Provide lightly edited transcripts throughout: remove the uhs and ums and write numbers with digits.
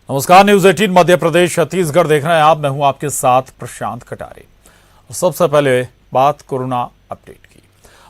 नमस्कार, न्यूज 18 मध्य प्रदेश छत्तीसगढ़ देख रहे हैं आप। मैं हूं आपके साथ प्रशांत कटारे। सबसे पहले बात कोरोना अपडेट की।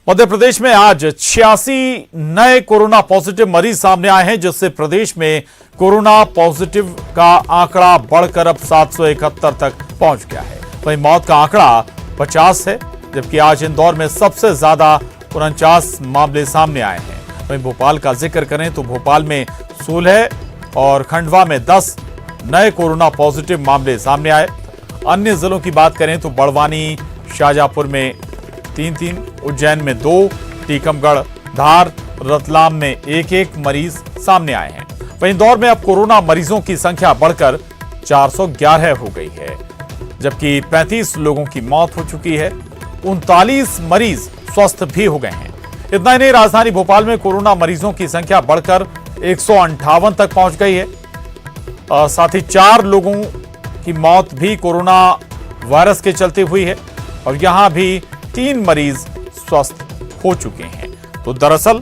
मध्य प्रदेश में आज 86 नए कोरोना पॉजिटिव मरीज सामने आए हैं, जिससे प्रदेश में कोरोना पॉजिटिव का आंकड़ा बढ़कर अब 771 तक पहुंच गया है। वहीं मौत का आंकड़ा 50 है, जबकि आज इंदौर में सबसे ज्यादा 49 मामले सामने आए हैं। वहीं भोपाल का जिक्र करें तो भोपाल में 16 और खंडवा में 10 नए कोरोना पॉजिटिव मामले सामने आए। अन्य जिलों की बात करें तो बड़वानी, शाजापुर में 3-3, उज्जैन में 2, टीकमगढ़, धार, रतलाम में 1-1 मरीज सामने आए हैं। वहीं इंदौर में अब कोरोना मरीजों की संख्या बढ़कर 411 हो गई है, जबकि 35 लोगों की मौत हो चुकी है। 39 मरीज स्वस्थ भी हो गए हैं। इतना ही नहीं, राजधानी भोपाल में कोरोना मरीजों की संख्या बढ़कर 158 तक पहुंच गई है। साथ ही 4 लोगों की मौत भी कोरोना वायरस के चलते हुई है और यहां भी 3 मरीज स्वस्थ हो चुके हैं। तो दरअसल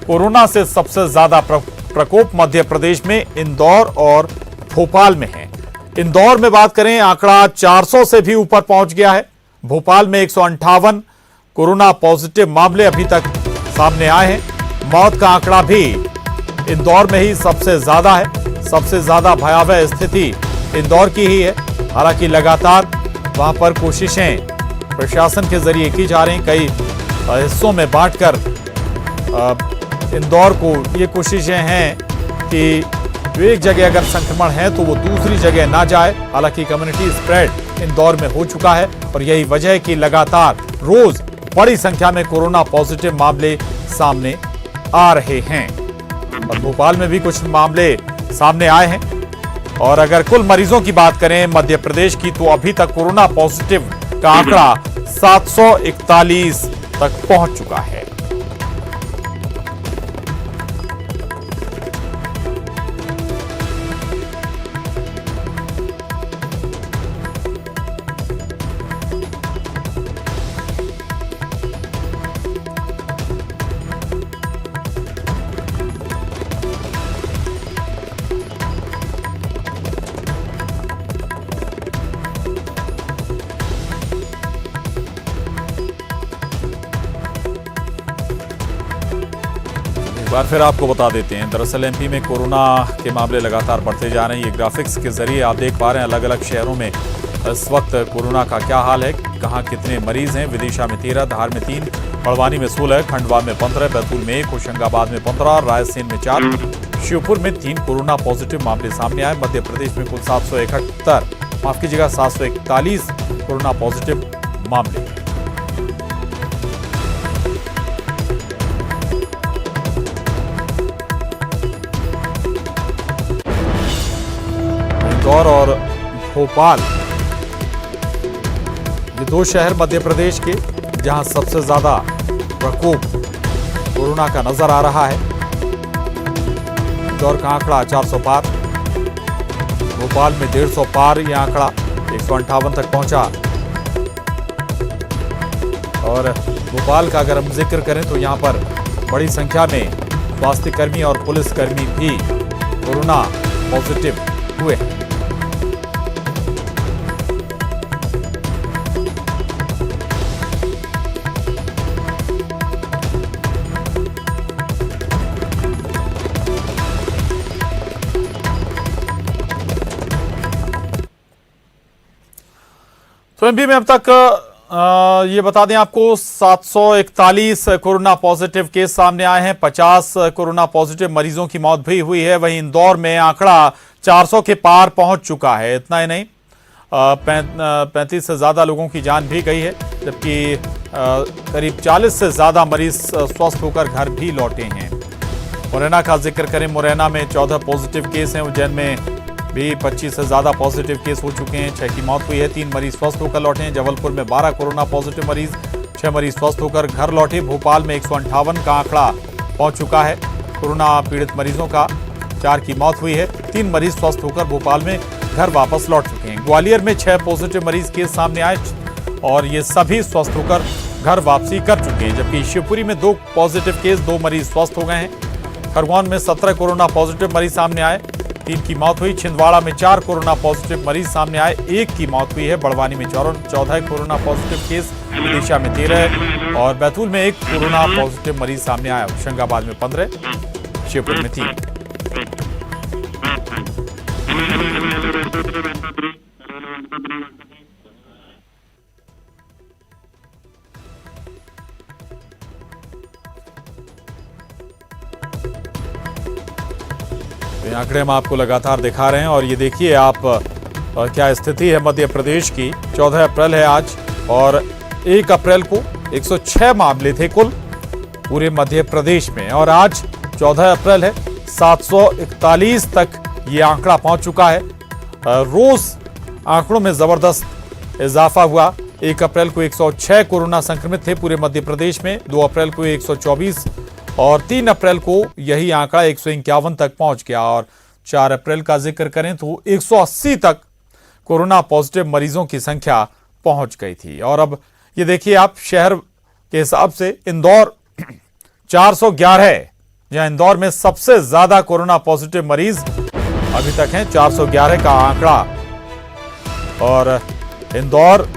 कोरोना से सबसे ज्यादा प्रकोप मध्य प्रदेश में इंदौर और भोपाल में है। इंदौर में बात करें, आंकड़ा 400 से भी ऊपर पहुंच गया है। भोपाल में 158 कोरोना पॉजिटिव मामले अभी तक सामने आए हैं। मौत का आंकड़ा भी इंदौर में ही सबसे ज्यादा है। सबसे ज्यादा भयावह स्थिति इंदौर की ही है। हालांकि लगातार वहां पर कोशिशें प्रशासन के जरिए की जा रही। कई हिस्सों में बांटकर इंदौर को ये कोशिशें हैं कि एक जगह अगर संक्रमण है तो वो दूसरी जगह ना जाए। हालांकि कम्युनिटी स्प्रेड इंदौर में हो चुका है और यही वजह है कि लगातार रोज बड़ी संख्या में कोरोना पॉजिटिव मामले सामने आ रहे हैं। और भोपाल में भी कुछ मामले सामने आए हैं। और अगर कुल मरीजों की बात करें मध्य प्रदेश की, तो अभी तक कोरोना पॉजिटिव का आंकड़ा 741 तक पहुंच चुका है। एक बार फिर आपको बता देते हैं, दरअसल एमपी में कोरोना के मामले लगातार बढ़ते जा रहे हैं। ये ग्राफिक्स के जरिए आप देख पा रहे हैं अलग अलग शहरों में इस वक्त कोरोना का क्या हाल है, कहां कितने मरीज हैं। विदिशा में 13, धार में 3, बड़वानी में 16, खंडवा में 15, बैतूल में 1, होशंगाबाद में 15, रायसेन में 4, शिवपुर में 3 कोरोना पॉजिटिव मामले सामने आए। मध्य प्रदेश में कुल 741 कोरोना पॉजिटिव मामले। इंदौर और भोपाल, ये 2 शहर मध्य प्रदेश के जहां सबसे ज्यादा प्रकोप कोरोना का नजर आ रहा है। इंदौर का आंकड़ा 400 पार, भोपाल में 150 पार, यह आंकड़ा 158 तक पहुंचा। और भोपाल का अगर हम जिक्र करें तो यहां पर बड़ी संख्या में स्वास्थ्य कर्मी और पुलिसकर्मी भी कोरोना पॉजिटिव हुए हैं। तो एमपी में अब तक ये बता दें आपको 741 कोरोना पॉजिटिव केस सामने आए हैं। 50 कोरोना पॉजिटिव मरीजों की मौत भी हुई है। वहीं इंदौर में आंकड़ा 400 के पार पहुंच चुका है। इतना ही नहीं, 35 से ज्यादा लोगों की जान भी गई है, जबकि करीब 40 से ज्यादा मरीज स्वस्थ होकर घर भी लौटे हैं। मुरैना का जिक्र करें, मुरैना में 14 पॉजिटिव केस हैं। उज्जैन में भी 25 से ज्यादा पॉजिटिव केस हो चुके हैं। 6 की मौत हुई है, 3 मरीज स्वस्थ होकर लौटे हैं। जबलपुर में 12 कोरोना पॉजिटिव मरीज, 6 मरीज स्वस्थ होकर घर लौटे। भोपाल में 158 का आंकड़ा पहुंच चुका है कोरोना पीड़ित मरीजों का। 4 की मौत हुई है, 3 मरीज स्वस्थ होकर भोपाल में घर वापस लौट चुके हैं। ग्वालियर में 6 पॉजिटिव मरीज केस सामने आए और ये सभी स्वस्थ होकर घर वापसी कर चुके हैं। जबकि शिवपुरी में 2 पॉजिटिव केस, 2 मरीज स्वस्थ हो गए हैं। खरगोन में 17 कोरोना पॉजिटिव मरीज सामने आए। 3 की मौत हुई। छिंदवाड़ा में 4 कोरोना पॉजिटिव मरीज सामने आए, 1 की मौत हुई है। बड़वानी में 14 कोरोना पॉजिटिव केस, विदिशा में 13 और बैतूल में 1 कोरोना पॉजिटिव मरीज सामने आया। होशंगाबाद में 15, शिवपुर में 3। ये आंकड़े हम आपको लगातार दिखा रहे हैं और ये देखिए आप क्या स्थिति है मध्य प्रदेश की। 14 अप्रैल है आज और 1 अप्रैल को 106 मामले थे कुल पूरे मध्य प्रदेश में और आज 14 अप्रैल है, 741 तक ये आंकड़ा पहुंच चुका है। रोज आंकड़ों में जबरदस्त इजाफा हुआ। 1 अप्रैल को 106 कोरोना संक्रमित थे पूरे मध्य प्रदेश में, 2 अप्रैल को 124 और 3 अप्रैल को यही आंकड़ा 151 तक पहुंच गया और 4 अप्रैल का जिक्र करें तो 180 तक कोरोना पॉजिटिव मरीजों की संख्या पहुंच गई थी। और अब ये देखिए आप शहर के हिसाब से इंदौर 411 है, जहां इंदौर में सबसे ज्यादा कोरोना पॉजिटिव मरीज अभी तक हैं, 411 का आंकड़ा। और इंदौर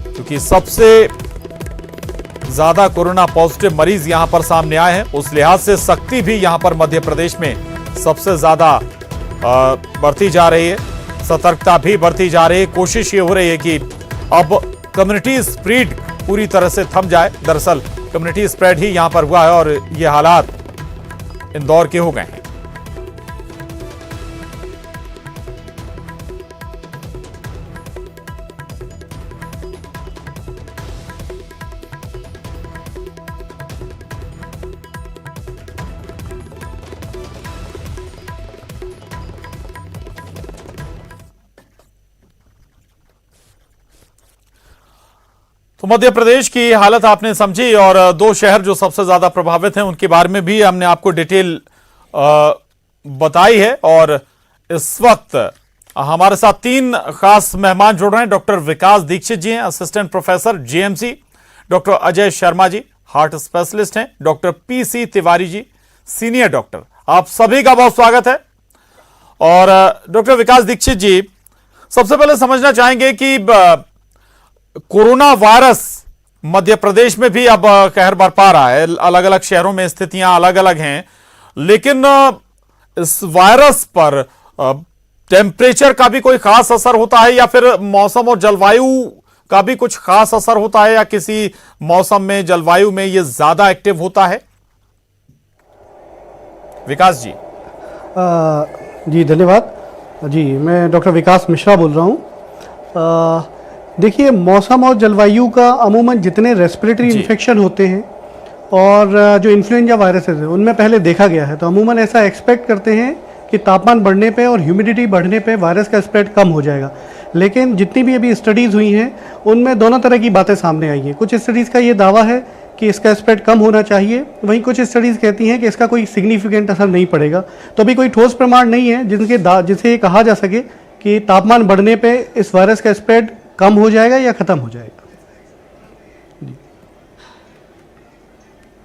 क्योंकि सबसे ज्यादा कोरोना पॉजिटिव मरीज यहां पर सामने आए हैं, उस लिहाज से सख्ती भी यहां पर मध्य प्रदेश में सबसे ज्यादा बढ़ती जा रही है, सतर्कता भी बढ़ती जा रही है। कोशिश ये हो रही है कि अब कम्युनिटी स्प्रेड पूरी तरह से थम जाए। दरअसल कम्युनिटी स्प्रेड ही यहां पर हुआ है और ये हालात इंदौर के हो गए हैं। तो मध्य प्रदेश की हालत आपने समझी और 2 शहर जो सबसे ज्यादा प्रभावित हैं उनके बारे में भी हमने आपको डिटेल बताई है। और इस वक्त हमारे साथ 3 खास मेहमान जुड़ रहे हैं। डॉक्टर विकास दीक्षित जी हैं, assistant professor JMC, doctor Ajay Sharma ji heart specialist हैं, doctor PC Tiwari ji senior doctor. आप सभी का बहुत स्वागत है। और डॉक्टर विकास दीक्षित जी, सबसे पहले समझना चाहेंगे कि कोरोना वायरस मध्य प्रदेश में भी अब कहर बरपा रहा है। अलग अलग शहरों में स्थितियां अलग अलग हैं, लेकिन इस वायरस पर टेम्परेचर का भी कोई खास असर होता है या फिर मौसम और जलवायु का भी कुछ खास असर होता है, या किसी मौसम में जलवायु में ये ज्यादा एक्टिव होता है? विकास जी। जी धन्यवाद जी, मैं डॉक्टर विकास मिश्रा बोल रहा हूँ। देखिए, मौसम और जलवायु का अमूमन जितने रेस्पिरेटरी इन्फेक्शन होते हैं और जो इन्फ्लुएंजा वायरसेस है उनमें पहले देखा गया है, तो अमूमन ऐसा एक्सपेक्ट करते हैं कि तापमान बढ़ने पे और ह्यूमिडिटी बढ़ने पे वायरस का स्प्रेड कम हो जाएगा। लेकिन जितनी भी अभी स्टडीज़ हुई हैं उनमें दोनों तरह की बातें सामने आई हैं। कुछ स्टडीज़ का ये दावा है कि इसका स्प्रेड कम होना चाहिए, वहीं कुछ स्टडीज़ कहती हैं कि इसका कोई सिग्निफिकेंट असर नहीं पड़ेगा। तो अभी कोई ठोस प्रमाण नहीं है जिसे ये कहा जा सके कि तापमान बढ़ने पे इस वायरस का स्प्रेड कम हो जाएगा या खत्म हो जाएगा।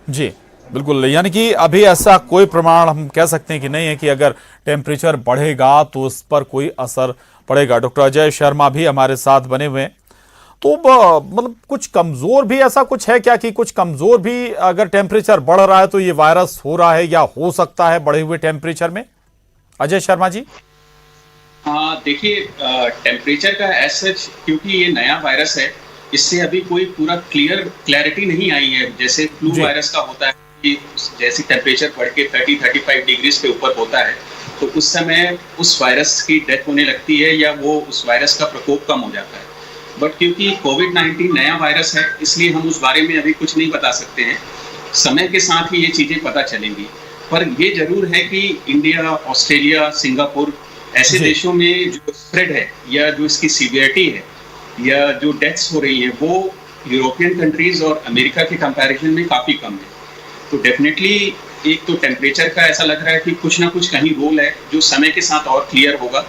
जी बिल्कुल, यानी कि अभी ऐसा कोई प्रमाण हम कह सकते हैं कि नहीं है कि अगर टेम्परेचर बढ़ेगा तो उस पर कोई असर पड़ेगा। डॉक्टर अजय शर्मा भी हमारे साथ बने हुए हैं, तो मतलब कुछ कमजोर भी ऐसा कुछ है क्या कि कुछ कमजोर भी अगर टेम्परेचर बढ़ रहा है तो ये वायरस हो रहा है या हो सकता है बढ़े हुए टेम्परेचर में? अजय शर्मा जी। हाँ, देखिए, टेम्परेचर का एज सच, क्योंकि ये नया वायरस है, इससे अभी कोई पूरा क्लैरिटी नहीं आई है। जैसे फ्लू वायरस का होता है कि जैसे टेम्परेचर बढ़ के 30-35 डिग्रीज पे ऊपर होता है तो उस समय उस वायरस की डेथ होने लगती है या वो उस वायरस का प्रकोप कम हो जाता है। बट क्योंकि कोविड-19 नया वायरस है, इसलिए हम उस बारे में अभी कुछ नहीं बता सकते हैं। समय के साथ ही ये चीज़ें पता चलेंगी। पर ये जरूर है कि इंडिया, ऑस्ट्रेलिया, सिंगापुर ऐसे देशों में जो स्प्रेड है या जो इसकी सीवियरिटी है या जो डेथ्स हो रही है वो यूरोपियन कंट्रीज और अमेरिका के कंपैरिजन में काफ़ी कम है। तो डेफिनेटली एक तो टेम्परेचर का ऐसा लग रहा है कि कुछ ना कुछ कहीं रोल है जो समय के साथ और क्लियर होगा।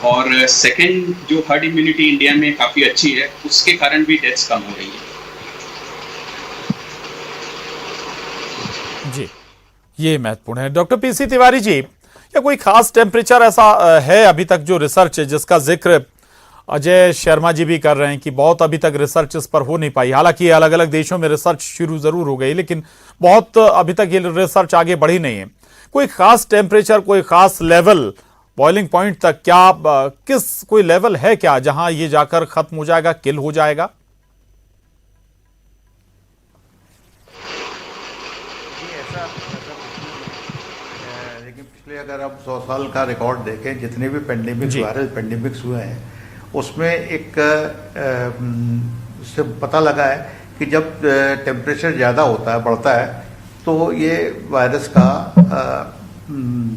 और सेकंड, जो हर्ड इम्यूनिटी इंडिया में काफ़ी अच्छी है, उसके कारण भी डेथ्स कम हो रही है। जी, ये महत्वपूर्ण है। डॉक्टर पीसी तिवारी जी, या कोई खास टेम्परेचर ऐसा है अभी तक जो रिसर्च जिसका जिक्र अजय शर्मा जी भी कर रहे हैं कि बहुत अभी तक रिसर्च इस पर हो नहीं पाई। हालांकि अलग अलग देशों में रिसर्च शुरू जरूर हो गई, लेकिन बहुत अभी तक ये रिसर्च आगे बढ़ी नहीं है। कोई खास टेम्परेचर, कोई खास लेवल बॉइलिंग पॉइंट तक क्या किस कोई लेवल है क्या जहां ये जाकर खत्म हो जाएगा, किल हो जाएगा? लेकिन पिछले अगर आप 100 साल का रिकॉर्ड देखें, जितने भी पेंडेमिक्स, वायरल पेंडेमिक्स हुए हैं, उसमें एक उससे पता लगा है कि जब टेम्परेचर ज़्यादा होता है, बढ़ता है, तो ये वायरस का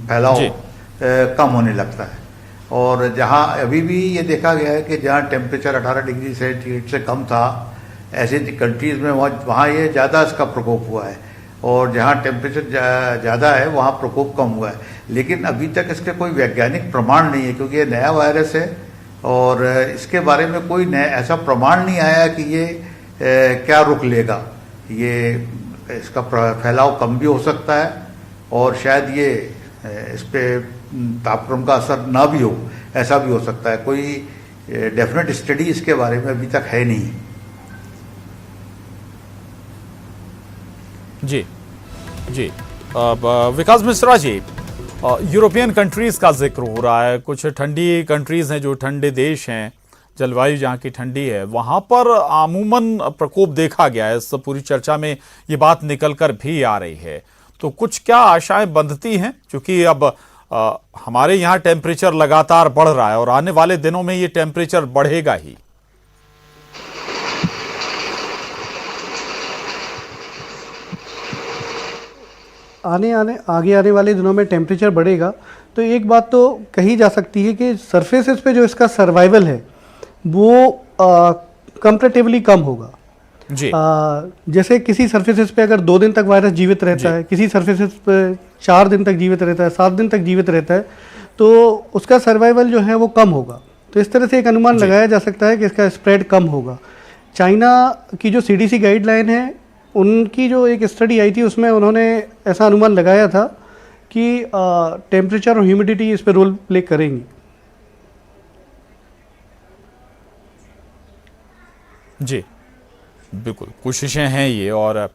फैलाव कम होने लगता है। और जहाँ अभी भी ये देखा गया है कि जहाँ टेम्परेचर 18 डिग्री सेंटीग्रेड से कम था, ऐसी कंट्रीज़ में वहाँ ये ज़्यादा इसका प्रकोप हुआ है, और जहाँ टेम्परेचर ज़्यादा है वहाँ प्रकोप कम हुआ है। लेकिन अभी तक इसके कोई वैज्ञानिक प्रमाण नहीं है, क्योंकि ये नया वायरस है और इसके बारे में कोई ऐसा प्रमाण नहीं आया कि ये क्या रुक लेगा। ये इसका फैलाव कम भी हो सकता है और शायद ये इस पर तापक्रम का असर ना भी हो, ऐसा भी हो सकता है। कोई डेफिनेट स्टडी इसके बारे में अभी तक है नहीं। जी जी, विकास मिश्रा जी, यूरोपियन कंट्रीज का जिक्र हो रहा है। कुछ ठंडी कंट्रीज हैं जो ठंडे देश हैं, जलवायु जहाँ की ठंडी है, वहाँ पर अमूमन प्रकोप देखा गया है। इस पूरी चर्चा में ये बात निकल कर भी आ रही है। तो कुछ क्या आशाएं बंधती हैं, क्योंकि अब हमारे यहाँ टेम्परेचर लगातार बढ़ रहा है और आने वाले दिनों में ये टेम्परेचर बढ़ेगा ही। आगे आने वाले दिनों में टेम्परेचर बढ़ेगा, तो एक बात तो कही जा सकती है कि सरफेसेस पे जो इसका सर्वाइवल है वो कंपैरेटिवली कम होगा जी। जैसे किसी सरफेसेस पे अगर 2 दिन तक वायरस जीवित रहता है, किसी सरफेसेस पे 4 दिन तक जीवित रहता है, 7 दिन तक जीवित रहता है, तो उसका सर्वाइवल जो है वो कम होगा। तो इस तरह से एक अनुमान लगाया जा सकता है कि इसका स्प्रेड कम होगा। चाइना की जो CDC गाइडलाइन है, उनकी जो एक स्टडी आई थी, उसमें उन्होंने ऐसा अनुमान लगाया था कि टेम्परेचर और ह्यूमिडिटी इस पर रोल प्ले करेंगी। जी बिल्कुल, कोशिशें हैं ये। और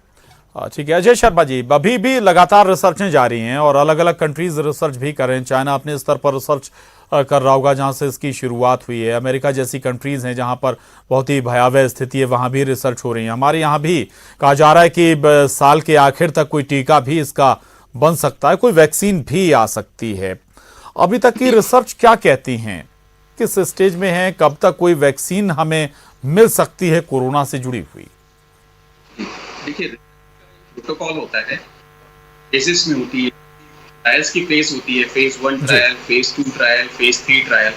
ठीक है अजय शर्मा जी, अभी भी लगातार रिसर्चें जारी हैं और अलग अलग कंट्रीज रिसर्च भी कर रहे हैं। चाइना अपने स्तर पर रिसर्च कर रहा होगा जहां से इसकी शुरुआत हुई है। अमेरिका जैसी कंट्रीज हैं जहां पर बहुत ही भयावह स्थिति है, वहां भी रिसर्च हो रही है। हमारे यहाँ भी कहा जा रहा है कि साल के आखिर तक कोई टीका भी इसका बन सकता है, कोई वैक्सीन भी आ सकती है। अभी तक की रिसर्च क्या कहती हैं, किस स्टेज में है, कब तक कोई वैक्सीन हमें मिल सकती है कोरोना से जुड़ी हुई? देखिए, प्रोटोकॉल होता है, फेजेस में होती है, ट्रायल्स की फेज होती है, phase 1 trial, phase 2 trial, phase 3 trial.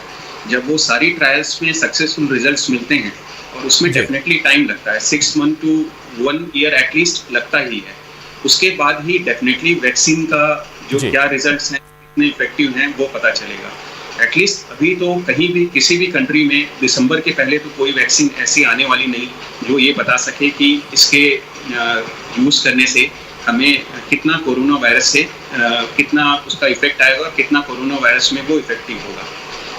जब वो सारी ट्रायल्स में सक्सेसफुल रिजल्ट्स मिलते हैं, और उसमें डेफिनेटली टाइम लगता है, 6 मंथ टू 1 ईयर एटलीस्ट लगता ही है। उसके बाद ही डेफिनेटली वैक्सीन का जो क्या रिजल्ट्स हैं, कितने इफेक्टिव हैं, वो पता चलेगा। एटलीस्ट अभी तो कहीं भी किसी भी कंट्री में दिसंबर के पहले तो कोई वैक्सीन ऐसी आने वाली नहीं जो ये बता सके कि इसके यूज़ करने से हमें कितना कोरोना वायरस से कितना उसका इफेक्ट आएगा और कितना कोरोना वायरस में वो इफेक्टिव होगा।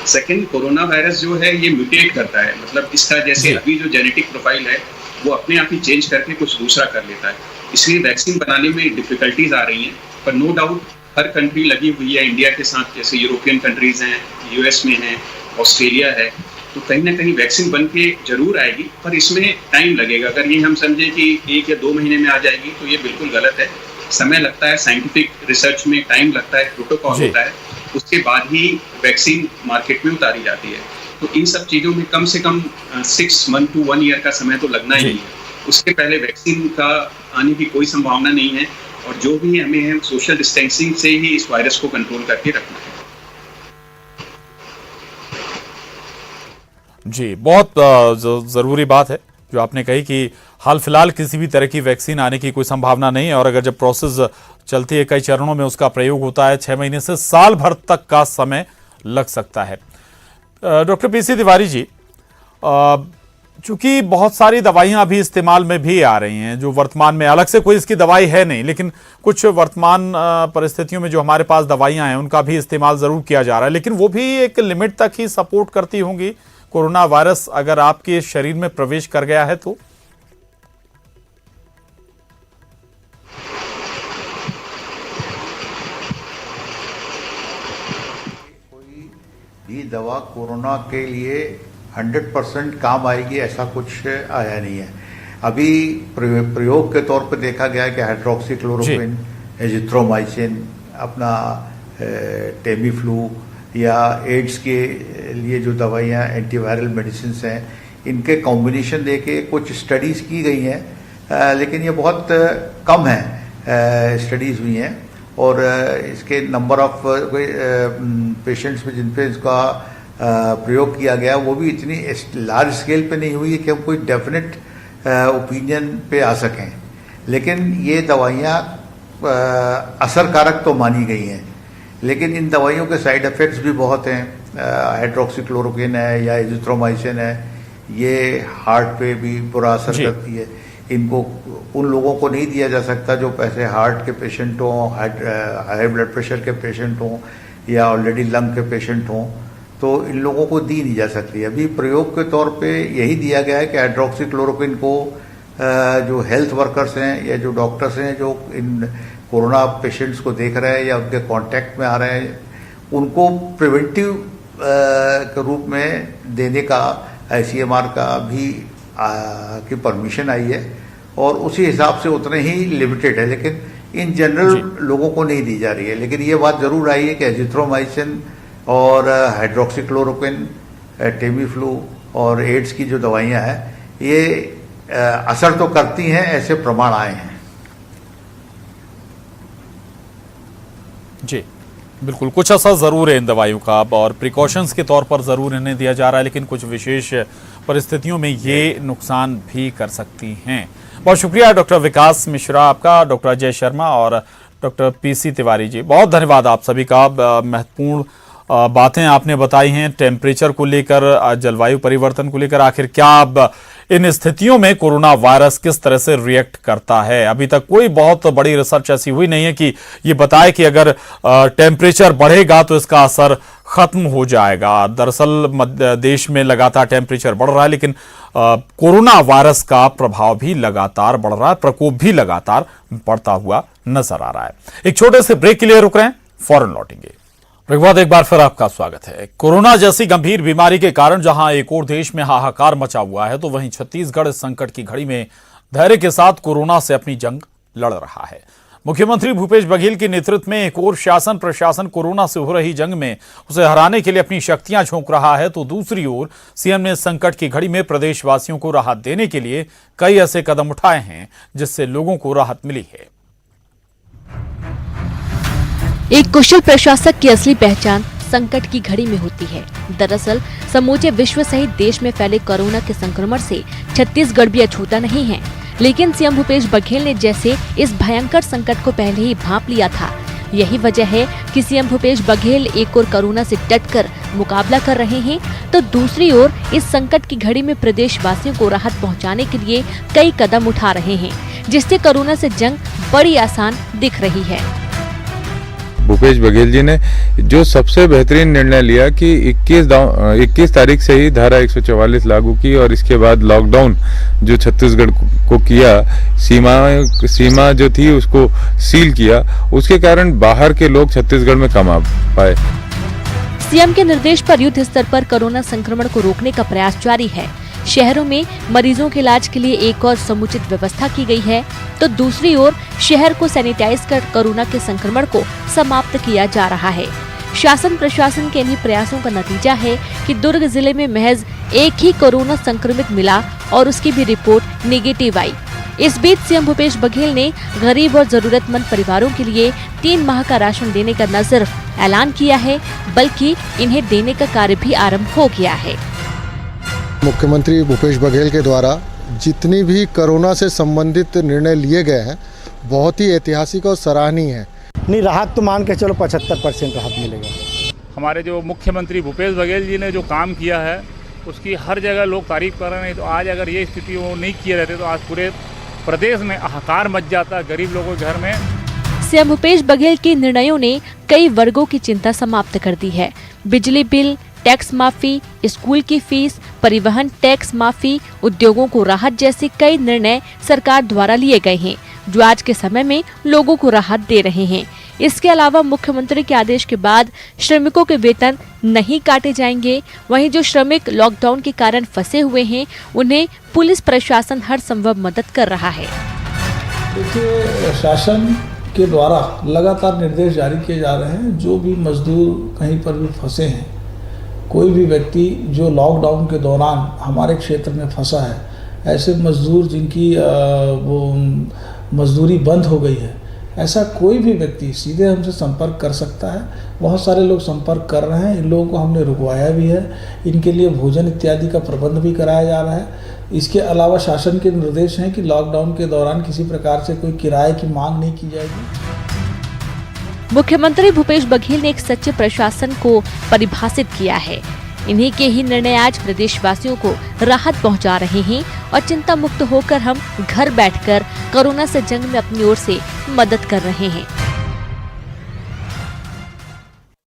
सेकंड, कोरोना वायरस जो है ये म्यूटेट करता है, मतलब इसका जैसे अभी जो जेनेटिक प्रोफाइल है वो अपने आप ही चेंज करके कुछ दूसरा कर लेता है। इसलिए वैक्सीन बनाने में डिफिकल्टीज आ रही हैं, पर नो डाउट हर कंट्री लगी हुई है इंडिया के साथ। जैसे यूरोपियन कंट्रीज हैं, US में है, ऑस्ट्रेलिया है, तो कहीं ना कहीं वैक्सीन बन के जरूर आएगी, पर इसमें टाइम लगेगा। अगर ये हम समझें कि 1 या 2 महीने में आ जाएगी तो ये बिल्कुल गलत है। समय लगता है, साइंटिफिक रिसर्च में टाइम लगता है, प्रोटोकॉल होता है, उसके बाद ही वैक्सीन मार्केट में उतारी जाती है। तो इन सब चीज़ों में कम से कम 6 मंथ टू 1 ईयर का समय तो लगना ही है। उसके पहले वैक्सीन का आने की कोई संभावना नहीं है, और जो भी हमें है सोशल डिस्टेंसिंग से ही इस वायरस को कंट्रोल करके रखना है। जी, बहुत ज़रूरी बात है जो आपने कही कि हाल फिलहाल किसी भी तरह की वैक्सीन आने की कोई संभावना नहीं है, और अगर जब प्रोसेस चलती है, कई चरणों में उसका प्रयोग होता है, 6 महीने से साल भर तक का समय लग सकता है। डॉक्टर PC तिवारी जी, चूंकि बहुत सारी दवाइयां अभी इस्तेमाल में भी आ रही हैं, जो वर्तमान में अलग से कोई इसकी दवाई है नहीं, लेकिन कुछ वर्तमान परिस्थितियों में जो हमारे पास दवाइयां हैं उनका भी इस्तेमाल जरूर किया जा रहा है, लेकिन वो भी एक लिमिट तक ही सपोर्ट करती होंगी। कोरोना वायरस अगर आपके शरीर में प्रवेश कर गया है तो ये दवा कोरोना के लिए 100% काम आएगी ऐसा कुछ आया नहीं है। अभी प्रयोग के तौर पर देखा गया है कि हाइड्रोक्सीक्लोरोक्विन, एजिथ्रोमाइसिन, अपना टेमीफ्लू या एड्स के लिए जो दवाइयाँ एंटीवायरल मेडिसिन हैं, इनके कॉम्बिनेशन देके कुछ स्टडीज़ की गई हैं, लेकिन ये बहुत कम है स्टडीज़ हुई हैं और इसके नंबर ऑफ पेशेंट्स में जिन पे इसका प्रयोग किया गया वो भी इतनी लार्ज स्केल पे नहीं हुई है कि हम कोई डेफिनेट ओपिनियन पे आ सकें। लेकिन ये दवाइयाँ असरकारक तो मानी गई हैं, लेकिन इन दवाइयों के साइड इफ़ेक्ट्स भी बहुत हैं। हाइड्रोक्सीक्लोरोक्विन है या एजिथ्रोमाइसिन है, ये हार्ट पे भी बुरा असर करती है। इनको उन लोगों को नहीं दिया जा सकता जो पैसे हार्ट के पेशेंट हों, हाई ब्लड प्रेशर के पेशेंट हों या ऑलरेडी लंग के पेशेंट हों, तो इन लोगों को दी नहीं जा सकती। अभी प्रयोग के तौर पे यही दिया गया है कि हाइड्रोक्सीक्लोरोक्विन को जो हेल्थ वर्कर्स हैं या जो डॉक्टर्स हैं जो इन कोरोना पेशेंट्स को देख रहे हैं या उनके कांटेक्ट में आ रहे हैं, उनको प्रिवेंटिव के रूप में देने का ICMR का भी की परमिशन आई है और उसी हिसाब से उतने ही लिमिटेड है, लेकिन इन जनरल लोगों को नहीं दी जा रही है। लेकिन ये बात जरूर आई है कि एजिथ्रोमाइसिन और हाइड्रोक्सीक्लोरोक्विन, टेमीफ्लू और एड्स की जो दवाइयां हैं ये असर तो करती हैं, ऐसे प्रमाण आए हैं। जी बिल्कुल, कुछ असर जरूर है इन दवाइयों का और प्रिकॉशंस के तौर पर जरूर इन्हें दिया जा रहा है, लेकिन कुछ विशेष परिस्थितियों में ये नुकसान भी कर सकती हैं। बहुत शुक्रिया डॉक्टर विकास मिश्रा आपका, डॉक्टर अजय शर्मा और डॉक्टर PC तिवारी जी, बहुत धन्यवाद आप सभी का। महत्वपूर्ण बातें आपने बताई हैं टेम्परेचर को लेकर, जलवायु परिवर्तन को लेकर, आखिर क्या अब इन स्थितियों में कोरोना वायरस किस तरह से रिएक्ट करता है। अभी तक कोई बहुत बड़ी रिसर्च ऐसी हुई नहीं है कि ये बताए कि अगर टेम्परेचर बढ़ेगा तो इसका असर खत्म हो जाएगा। दरअसल देश में लगातार टेम्परेचर बढ़ रहा है, लेकिन कोरोना वायरस का प्रभाव भी लगातार बढ़ रहा है, प्रकोप भी लगातार बढ़ता हुआ नजर आ रहा है। एक छोटे से ब्रेक के लिए रुक रहे हैं, फौरन लौटेंगे। ब्रेक बाद एक बार फिर आपका स्वागत है। कोरोना जैसी गंभीर बीमारी के कारण जहां एक और देश में हाहाकार मचा हुआ है, तो वहीं छत्तीसगढ़ इस संकट की घड़ी में धैर्य के साथ कोरोना से अपनी जंग लड़ रहा है। मुख्यमंत्री भूपेश बघेल के नेतृत्व में एक और शासन प्रशासन कोरोना से हो रही जंग में उसे हराने के लिए अपनी शक्तियां झोंक रहा है, तो दूसरी ओर सीएम ने इस संकट की घड़ी में प्रदेशवासियों को राहत देने के लिए कई ऐसे कदम उठाए हैं जिससे लोगों को राहत मिली है। एक कुशल प्रशासक की असली पहचान संकट की घड़ी में होती है। दरअसल समूचे विश्व सहित देश में फैले कोरोना के संक्रमण से छत्तीसगढ़ भी अछूता नहीं है, लेकिन सीएम भूपेश बघेल ने जैसे इस भयंकर संकट को पहले ही भांप लिया था। यही वजह है कि सीएम भूपेश बघेल एक ओर कोरोना से डटकर मुकाबला कर रहे हैं, तो दूसरी ओर इस संकट की घड़ी में प्रदेशवासियों को राहत पहुंचाने के लिए कई कदम उठा रहे हैं, जिससे कोरोना से जंग बड़ी आसान दिख रही है। भूपेश बघेल जी ने जो सबसे बेहतरीन निर्णय लिया कि 21 तारीख से ही धारा 144 लागू की और इसके बाद लॉकडाउन जो छत्तीसगढ़ को किया, सीमा जो थी उसको सील किया, उसके कारण बाहर के लोग छत्तीसगढ़ में कम आ पाए। सीएम के निर्देश पर युद्ध स्तर पर कोरोना संक्रमण को रोकने का प्रयास जारी है। शहरों में मरीजों के इलाज के लिए एक और समुचित व्यवस्था की गई है, तो दूसरी ओर शहर को सैनिटाइज कर कोरोना के संक्रमण को समाप्त किया जा रहा है। शासन प्रशासन के इन्हीं प्रयासों का नतीजा है कि दुर्ग जिले में महज एक ही कोरोना संक्रमित मिला और उसकी भी रिपोर्ट नेगेटिव आई। इस बीच सीएम भूपेश बघेल ने गरीब और जरूरतमंद परिवारों के लिए 3 माह का राशन देने का न सिर्फ ऐलान किया है, बल्कि इन्हें देने का कार्य भी आरंभ हो गया है। मुख्यमंत्री भूपेश बघेल के द्वारा जितनी भी कोरोना से संबंधित निर्णय लिए गए हैं, बहुत ही ऐतिहासिक और सराहनीय है। नहीं, राहत तो मान के चलो 75% राहत मिलेगा। हमारे जो मुख्यमंत्री भूपेश बघेल जी ने जो काम किया है उसकी हर जगह लोग तारीफ कर रहे हैं। तो आज अगर ये स्थिति वो नहीं किए रहते तो आज पूरे प्रदेश में हाहाकार मच जाता गरीब लोगों के घर में। सीएम भूपेश बघेल के निर्णयों ने कई वर्गों की चिंता समाप्त कर दी है। बिजली बिल, टैक्स माफी, स्कूल की फीस, परिवहन टैक्स माफी, उद्योगों को राहत जैसे कई निर्णय सरकार द्वारा लिए गए हैं, जो आज के समय में लोगों को राहत दे रहे हैं। इसके अलावा मुख्यमंत्री के आदेश के बाद श्रमिकों के वेतन नहीं काटे जाएंगे। वहीं जो श्रमिक लॉकडाउन के कारण फंसे हुए हैं, उन्हें पुलिस प्रशासन हर संभव मदद कर रहा है। देखिए, शासन के द्वारा लगातार निर्देश जारी किए जा रहे हैं। जो भी मजदूर कहीं पर भी फंसे हैं, कोई भी व्यक्ति जो लॉकडाउन के दौरान हमारे क्षेत्र में फंसा है, ऐसे मजदूर जिनकी वो मजदूरी बंद हो गई है, ऐसा कोई भी व्यक्ति सीधे हमसे संपर्क कर सकता है। बहुत सारे लोग संपर्क कर रहे हैं। इन लोगों को हमने रुकवाया भी है। इनके लिए भोजन इत्यादि का प्रबंध भी कराया जा रहा है। इसके अलावा शासन के निर्देश हैं कि लॉकडाउन के दौरान किसी प्रकार से कोई किराए की मांग नहीं की जाएगी। मुख्यमंत्री भूपेश बघेल ने एक सच्चे प्रशासन को परिभाषित किया है। इन्हीं के ही निर्णय आज प्रदेशवासियों को राहत पहुंचा रहे हैं और चिंता मुक्त होकर हम घर बैठकर कोरोना से जंग में अपनी ओर से मदद कर रहे हैं।